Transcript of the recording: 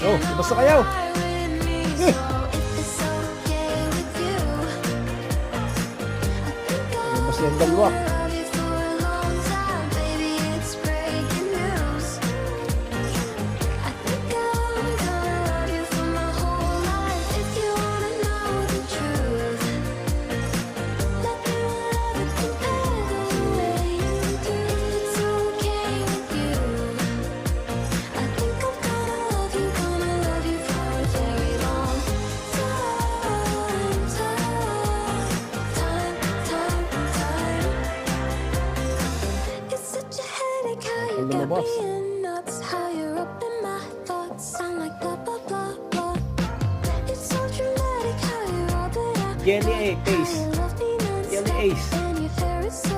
Oh, basta kayo. Basta yung dalawa. Lumabas. Jenny Ace. Jenny Ace.